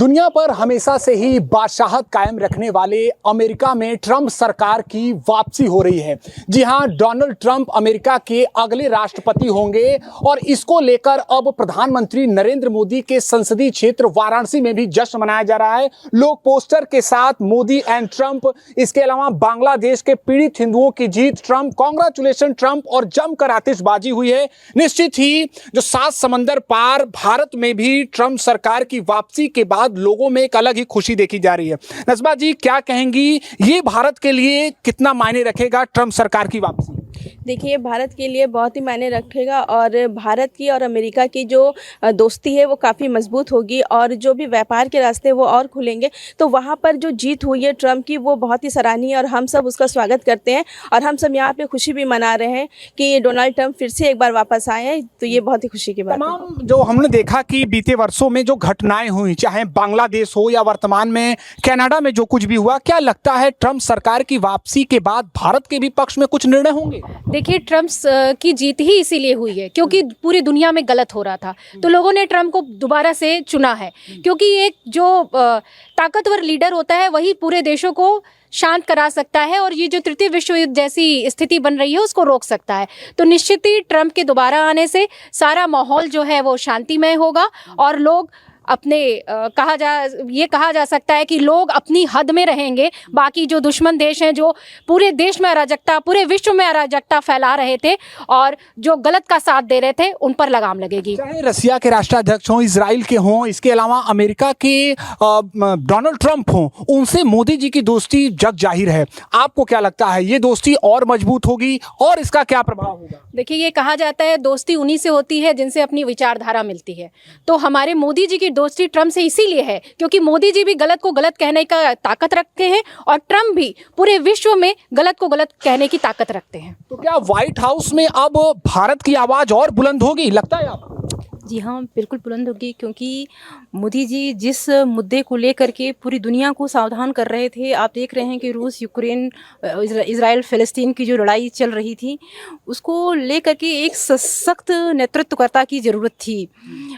दुनिया पर हमेशा से ही बादशाहत कायम रखने वाले अमेरिका में ट्रंप सरकार की वापसी हो रही है। जी हां, डोनाल्ड ट्रंप अमेरिका के अगले राष्ट्रपति होंगे और इसको लेकर अब प्रधानमंत्री नरेंद्र मोदी के संसदीय क्षेत्र वाराणसी में भी जश्न मनाया जा रहा है। लोग पोस्टर के साथ मोदी एंड ट्रंप, इसके अलावा बांग्लादेश के पीड़ित हिंदुओं की जीत ट्रंप, कांग्रेचुलेशन ट्रंप और जमकर आतिशबाजी हुई है। निश्चित ही जो 7 समंदर पार भारत में भी ट्रंप सरकार की वापसी के बाद लोगों में एक अलग ही खुशी देखी जा रही है। नजमा जी, क्या कहेंगी, ये भारत के लिए कितना मायने रखेगा ट्रंप सरकार की वापसी? देखिए, भारत के लिए बहुत ही मायने रखेगा और भारत की और अमेरिका की जो दोस्ती है वो काफ़ी मजबूत होगी और जो भी व्यापार के रास्ते वो और खुलेंगे। तो वहाँ पर जो जीत हुई है ट्रंप की वो बहुत ही सराहनीय और हम सब उसका स्वागत करते हैं और हम सब यहाँ पे खुशी भी मना रहे हैं कि डोनाल्ड ट्रंप फिर से एक बार वापस आए हैं। तो ये बहुत ही खुशी की बात है। तमाम जो हमने देखा कि बीते वर्षों में जो घटनाएं हुई, चाहे बांग्लादेश हो या वर्तमान में कनाडा में जो कुछ भी हुआ, क्या लगता है ट्रंप सरकार की वापसी के बाद भारत के भी पक्ष में कुछ निर्णय होंगे? देखिए, ट्रंप की जीत ही इसीलिए हुई है क्योंकि पूरी दुनिया में गलत हो रहा था, तो लोगों ने ट्रंप को दोबारा से चुना है क्योंकि एक जो ताकतवर लीडर होता है वही पूरे देशों को शांत करा सकता है और ये जो तृतीय विश्व युद्ध जैसी स्थिति बन रही है उसको रोक सकता है। तो निश्चित ही ट्रंप के दोबारा आने से सारा माहौल जो है वो शांतिमय होगा और लोग अपने कहा जा सकता है कि लोग अपनी हद में रहेंगे। बाकी जो दुश्मन देश हैं जो पूरे देश में अराजकता, पूरे विश्व में अराजकता फैला रहे थे और जो गलत का साथ दे रहे थे, उन पर लगाम लगेगी। चाहे रसिया के राष्ट्राध्यक्ष हों, इजराइल के हों, इसके अलावा अमेरिका के डोनाल्ड ट्रंप हों, उनसे मोदी जी की दोस्ती जग जाहिर है। आपको क्या लगता है, ये दोस्ती और मजबूत होगी और इसका क्या प्रभाव होगा? देखिए, ये कहा जाता है दोस्ती उन्हीं से होती है जिनसे अपनी विचारधारा मिलती है। तो हमारे मोदी जी की दोस्ती ट्रंप से इसीलिए है क्योंकि मोदी जी भी गलत को गलत कहने का ताकत रखते हैं और ट्रंप भी पूरे विश्व में गलत को गलत कहने की ताकत रखते हैं। तो क्या व्हाइट हाउस में अब भारत की आवाज और बुलंद होगी, लगता है आपको? जी हाँ, बिल्कुल बुलंद होगी क्योंकि मोदी जी जिस मुद्दे को लेकर के पूरी दुनिया को सावधान कर रहे थे, आप देख रहे हैं कि रूस, यूक्रेन, इजराइल, फ़लस्तीन की जो लड़ाई चल रही थी उसको लेकर के एक सशक्त नेतृत्वकर्ता की ज़रूरत थी।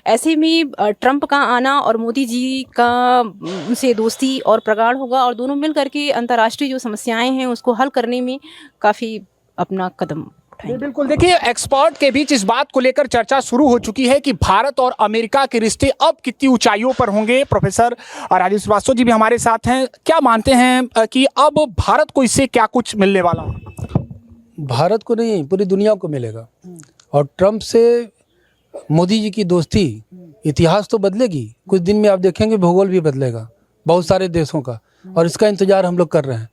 ऐसे में ट्रंप का आना और मोदी जी का उनसे दोस्ती और प्रगाढ़ होगा और दोनों मिल करके अंतर्राष्ट्रीय जो समस्याएँ हैं उसको हल करने में काफ़ी अपना कदम। बिल्कुल, देखिए, एक्सपर्ट के बीच इस बात को लेकर चर्चा शुरू हो चुकी है कि भारत और अमेरिका के रिश्ते अब कितनी ऊंचाइयों पर होंगे। प्रोफेसर राजीव श्रीवास्तव जी भी हमारे साथ हैं। क्या मानते हैं कि अब भारत को इससे क्या कुछ मिलने वाला है? भारत को नहीं, पूरी दुनिया को मिलेगा। और ट्रंप से मोदी जी की दोस्ती इतिहास तो बदलेगी, कुछ दिन में आप देखेंगे भूगोल भी बदलेगा बहुत सारे देशों का, और इसका इंतजार हम लोग कर रहे हैं।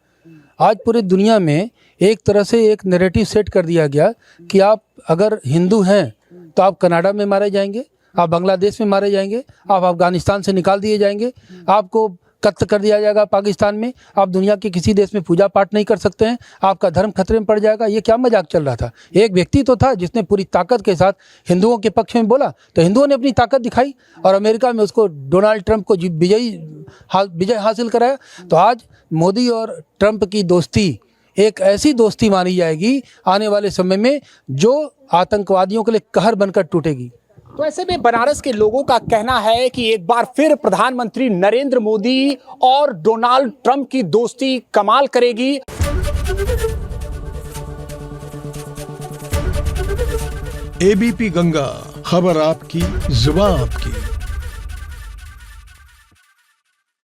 आज पूरी दुनिया में एक तरह से एक नैरेटिव सेट कर दिया गया कि आप अगर हिंदू हैं तो आप कनाडा में मारे जाएंगे, आप बांग्लादेश में मारे जाएंगे, आप अफगानिस्तान से निकाल दिए जाएंगे, आपको कत्ल कर दिया जाएगा पाकिस्तान में, आप दुनिया के किसी देश में पूजा पाठ नहीं कर सकते हैं, आपका धर्म खतरे में पड़ जाएगा। ये क्या मजाक चल रहा था? एक व्यक्ति तो था जिसने पूरी ताकत के साथ हिंदुओं के पक्ष में बोला, तो हिंदुओं ने अपनी ताकत दिखाई और अमेरिका में उसको डोनाल्ड ट्रंप को विजय हासिल कराया। तो आज मोदी और ट्रंप की दोस्ती एक ऐसी दोस्ती मानी जाएगी आने वाले समय में जो आतंकवादियों के लिए कहर बनकर टूटेगी। तो ऐसे में बनारस के लोगों का कहना है कि एक बार फिर प्रधानमंत्री नरेंद्र मोदी और डोनाल्ड ट्रंप की दोस्ती कमाल करेगी। एबीपी गंगा, खबर आपकी, जुबान आपकी।